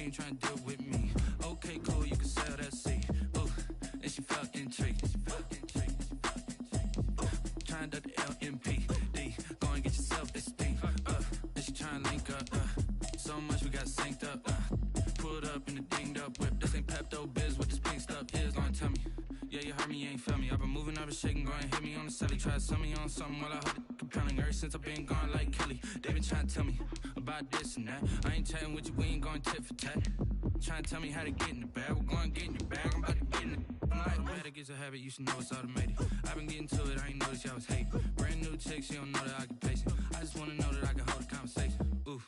ain't trying to deal with me. Okay, cool, you can sell that seed. Ooh, and she felt intrigued. Trying to duck the LMP. Go and get yourself esteem. And she trying to link up. So much we got synced up. Pulled up in the dinged up whip. This ain't Pepto Biz, what this pink stuff is. Don't tell me. Yeah, you heard me, you ain't feel me. I've been moving, I've been shaking, go and hit me on the celly. Try to sell me on something while I hold it compelling. Ever since I've been gone like Kelly, they been trying to tell me about this and that. I ain't chatting with you, we ain't going tit for tat. Trying to tell me how to get in the bag. We're going to get in your bag, I'm about to get in it. I'm like, automatic is a habit, you should know it's automated. I've been getting to it, I ain't noticed y'all was hating. Brand new chick, she don't know that I can pace it. I just want to know that I can hold a conversation. Ooh,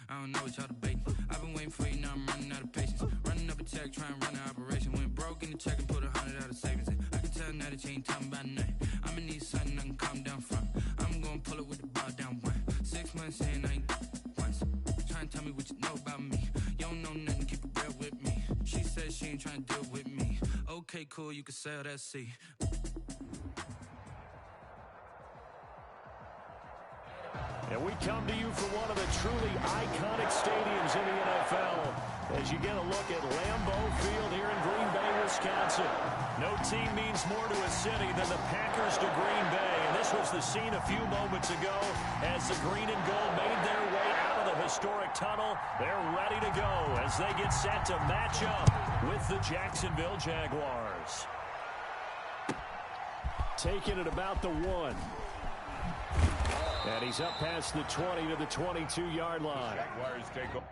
I don't know what y'all debating. I've been waiting for you, now I'm running out of patience. Running up a check, trying to run an operation. Went broke in the check and put 100 out of savings in. I can tell now that you ain't talking about nothing. I'ma need something I can calm down from. I'm gonna pull it with the bar down one. 6 months in, I ain't once. Trying to tell me what you know about me. You don't know nothing, keep it real with me. She said she ain't trying to deal with me. Okay, cool, you can sell that seed. And we come to you from one of the truly iconic stadiums in the NFL as you get a look at Lambeau Field here in Green Bay, Wisconsin. No team means more to a city than the Packers to Green Bay. And this was the scene a few moments ago as the green and gold made their way out of the historic tunnel. They're ready to go as they get set to match up with the Jacksonville Jaguars. Taking it about the 1. And he's up past the 20 to the 22-yard line. Jaguars take over.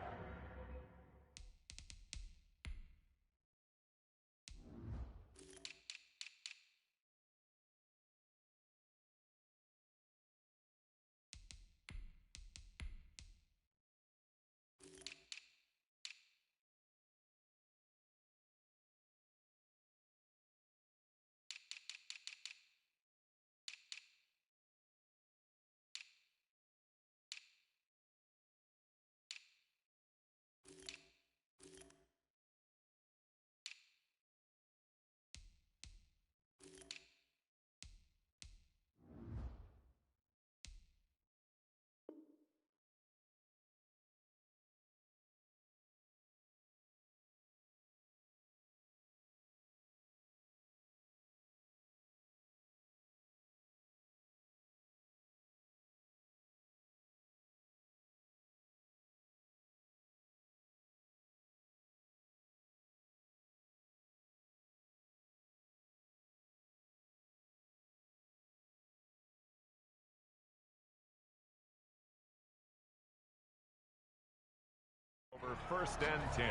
Over 1st and 10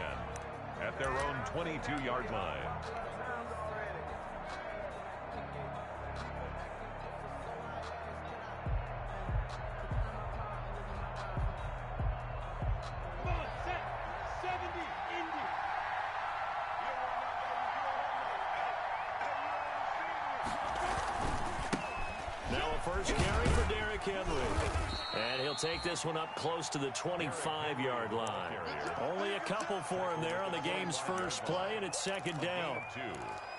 at their own 22-yard line. Now a first carry for Derrick Henry. And he'll take this one up close to the 25-yard line. Only a couple for him there on the game's first play, and it's 2nd down.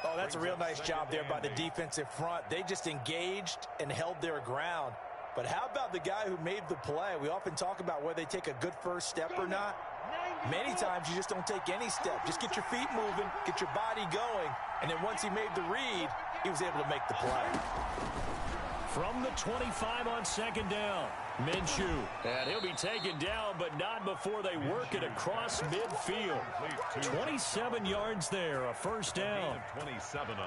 Oh, that's a real nice job there by the defensive front. They just engaged and held their ground. But how about the guy who made the play? We often talk about whether they take a good first step or not. Many times you just don't take any step. Just get your feet moving, get your body going, and then once he made the read, he was able to make the play. From the 25 on 2nd down, Minshew. And he'll be taken down, but not before they work it across midfield. 27 yards there, a 1st down.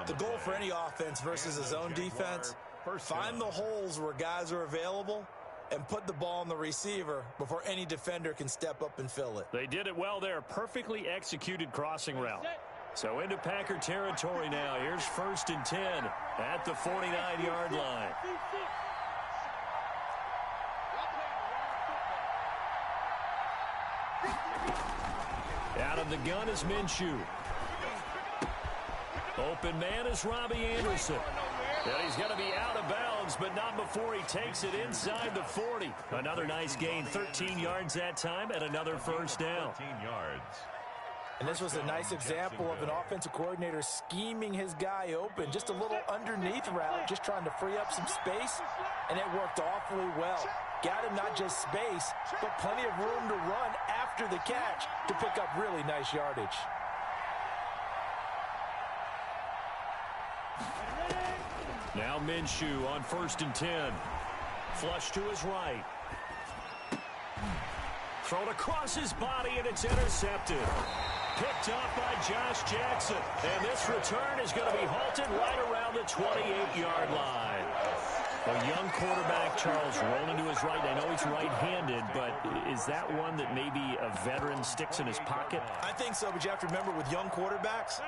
The goal for any offense versus his own defense, find the holes where guys are available and put the ball on the receiver before any defender can step up and fill it. They did it well there. Perfectly executed crossing route. So into Packer territory now. Here's 1st and 10 at the 49-yard line. Out of the gun is Minshew. Open man is Robbie Anderson. And he's going to be out of bounds, but not before he takes it inside the 40. Another nice gain, 13 yards that time, and another 1st down. 13 yards. And this was a nice example of an offensive coordinator scheming his guy open. Just a little underneath route, just trying to free up some space, and it worked awfully well. Got him not just space, but plenty of room to run after after the catch to pick up really nice yardage. Now Minshew on 1st and 10. Flush to his right. Thrown across his body, and it's intercepted. Picked up by Josh Jackson. And this return is going to be halted right around the 28-yard line. A young quarterback, Charles, rolling to his right. I know he's right-handed, but is that one that maybe a veteran sticks in his pocket? I think so, but you have to remember with young quarterbacks,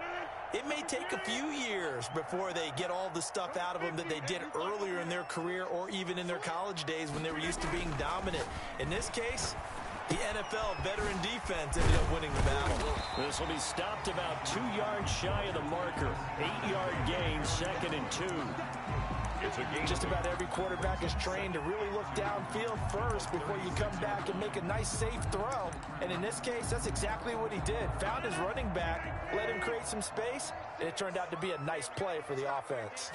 it may take a few years before they get all the stuff out of them that they did earlier in their career or even in their college days when they were used to being dominant. In this case, the NFL veteran defense ended up winning the battle. This will be stopped about 2 yards shy of the marker. 8-yard gain, 2nd and 2. Just about every quarterback is trained to really look downfield first before you come back and make a nice, safe throw. And in this case, that's exactly what he did. Found his running back, let him create some space, and it turned out to be a nice play for the offense.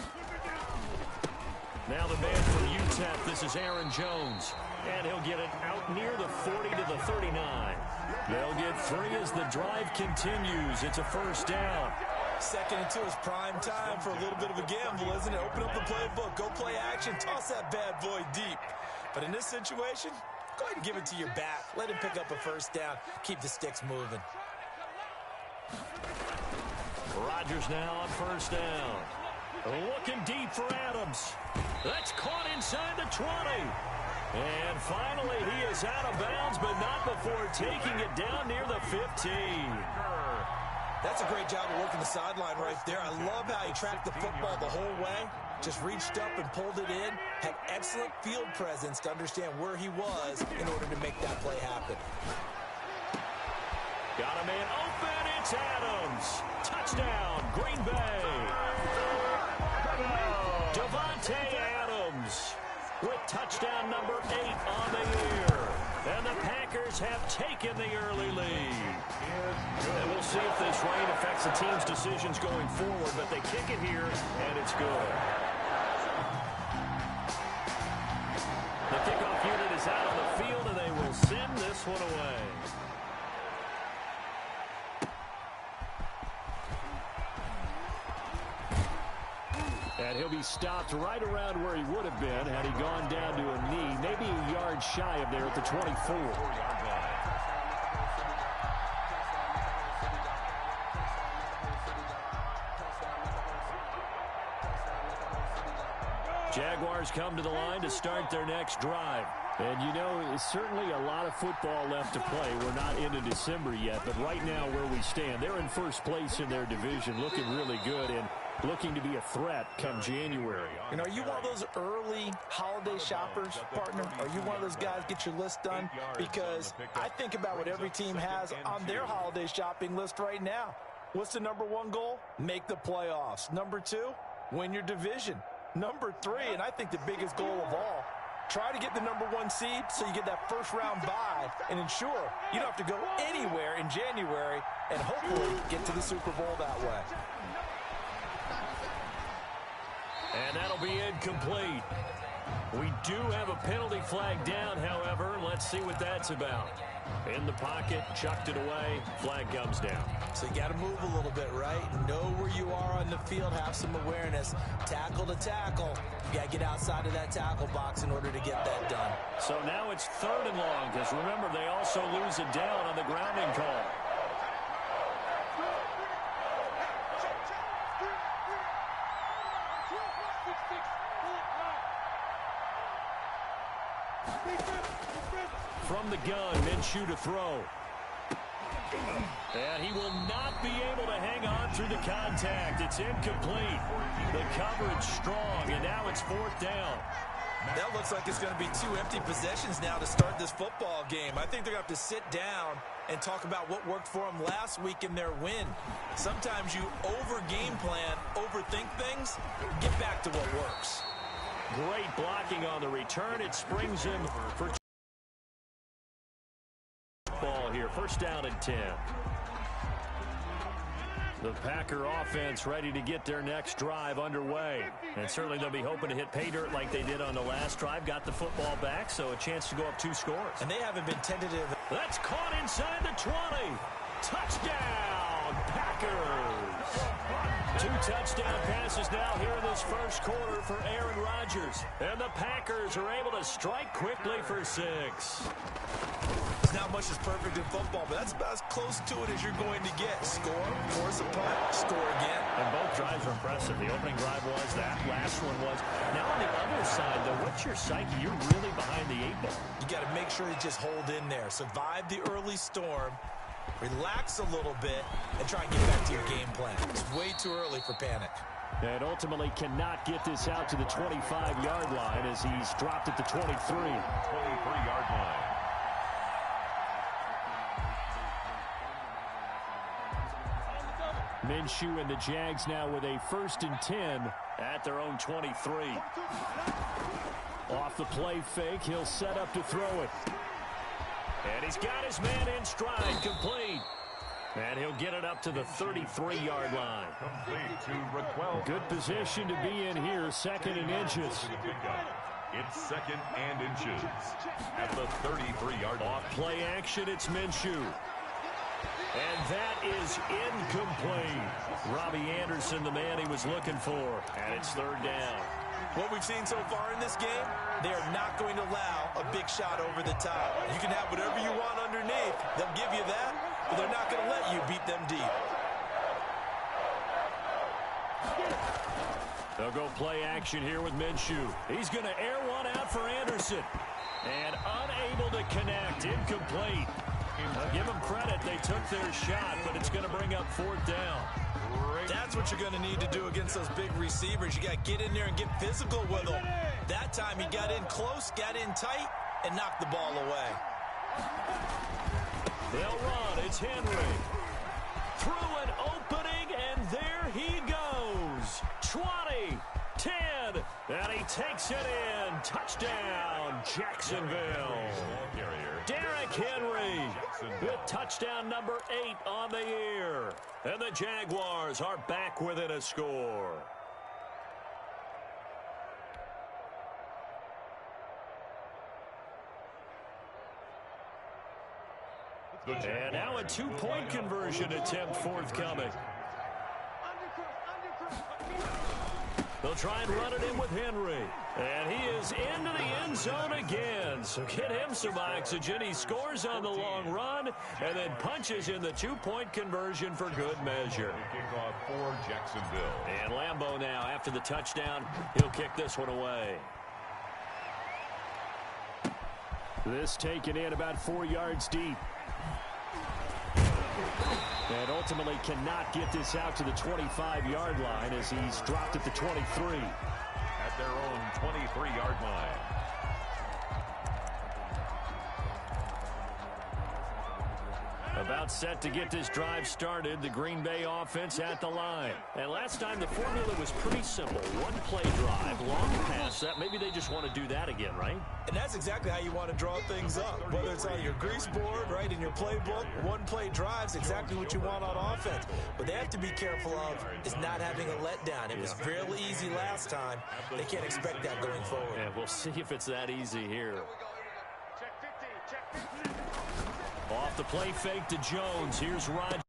Now the man from UTEP, this is Aaron Jones. And he'll get it out near the 40 to the 39. They'll get 3 as the drive continues. It's a 1st down. 2nd and 2 is prime time for a little bit of a gamble, isn't it? Open up the playbook, go play action, toss that bad boy deep. But in this situation, go ahead and give it to your back. Let him pick up a 1st down. Keep the sticks moving. Rodgers now on 1st down. Looking deep for Adams. That's caught inside the 20. And finally, he is out of bounds, but not before taking it down near the 15. That's a great job of working the sideline right there. I love how he tracked the football the whole way. Just reached up and pulled it in. Had excellent field presence to understand where he was in order to make that play happen. Got a man open. It's Adams. Touchdown, Green Bay. Devontae Adams with touchdown number 8 on the year. And the Packers have taken the early lead. And we'll see if this rain affects the team's decisions going forward, but they kick it here, and it's good. The kickoff unit is out on the field, and they will send this one away. And he'll be stopped right around where he would have been had he gone down to a knee, maybe a yard shy of there at the 24. Jaguars come to the line to start their next drive. And, you know, it's certainly a lot of football left to play. We're not into December yet, but right now where we stand, they're in 1st place in their division, looking really good and looking to be a threat come January. And are you one of those early holiday shoppers, partner? Are you one of those guys get your list done? Because I think about what every team has on their holiday shopping list right now. What's the number 1 goal? Make the playoffs. Number 2, win your division. Number 3, and I think the biggest goal of all, try to get the number 1 seed so you get that 1st round bye and ensure you don't have to go anywhere in January and hopefully get to the Super Bowl that way. And that'll be incomplete. We do have a penalty flag down, however. Let's see what that's about. In the pocket, chucked it away, flag comes down. So you got to move a little bit, right? Know where you are on the field, have some awareness. Tackle to tackle. You got to get outside of that tackle box in order to get that done. So now it's 3rd and long, because remember, they also lose it down on the grounding call. From the gun, Minshew to throw. And he will not be able to hang on through the contact. It's incomplete. The coverage strong, and now it's 4th down. That looks like it's going to be 2 empty possessions now to start this football game. I think they're going to have to sit down and talk about what worked for them last week in their win. Sometimes you over-game plan, overthink things, get back to what works. Great blocking on the return. It springs him for ball here. 1st down and 10. The Packer offense ready to get their next drive underway. And certainly they'll be hoping to hit pay dirt like they did on the last drive. Got the football back, so a chance to go up 2 scores. And they haven't been tentative That's caught inside the 20. Touchdown, Packers. 2 touchdown passes now here in this first quarter for Aaron Rodgers. And the Packers are able to strike quickly for 6. It's not much is perfect in football, but that's about as close to it as you're going to get. Score, force a punt, score again. And both drives were impressive. The opening drive was, that last one was. Now on the other side, though, what's your psyche? You're really behind the 8 ball. You got to make sure you just hold in there. Survive the early storm, relax a little bit, and try and get back to your game plan. It's way too early for panic. And ultimately cannot get this out to the 25-yard line as he's dropped at the 23. 23-yard line. Minshew and the Jags now with a 1st and 10 at their own 23. Off the play fake, he'll set up to throw it. And he's got his man in stride, complete. And he'll get it up to the 33-yard line. Complete to Raquel. Good position to be in here, 2nd and inches. It's 2nd and inches at the 33-yard line. Off play action, it's Minshew. And that is incomplete. Robbie Anderson, the man he was looking for. And it's 3rd down. What we've seen so far in this game, they are not going to allow a big shot over the top. You can have whatever you want underneath. They'll give you that, but they're not going to let you beat them deep. They'll go play action here with Minshew. He's going to air one out for Anderson. And unable to connect. Incomplete. Now give them credit. They took their shot, but it's going to bring up 4th down. That's what you're going to need to do against those big receivers. You got to get in there and get physical with them. That time he got in close, got in tight, and knocked the ball away. They'll run. It's Henry. Through an opening, and there he goes. 20, 10, and he takes it in. Touchdown, Jacksonville. Derrick Henry with touchdown number 8 on the year. And the Jaguars are back within a score. And now a 2-point conversion attempt forthcoming. They'll try and run it in with Henry. And he is into the end zone again. So get him some oxygen. He scores on the long run and then punches in the 2-point conversion for good measure. Kickoff for Jacksonville. And Lambeau now, after the touchdown, he'll kick this one away. This taken in about 4 yards deep. And ultimately cannot get this out to the 25-yard line as he's dropped at the 23. At their own 23-yard line. About set to get this drive started, the Green Bay offense at the line. And last time the formula was pretty simple. 1-play drive, long pass. Maybe they just want to do that again, right? And that's exactly how you want to draw things up. Whether it's on your grease board, right, in your playbook, 1-play drive's exactly what you want on offense. What they have to be careful of is not having a letdown. It was fairly easy last time. They can't expect that going forward. Yeah, we'll see if it's that easy here. Off the play fake to Jones. Here's Rodgers.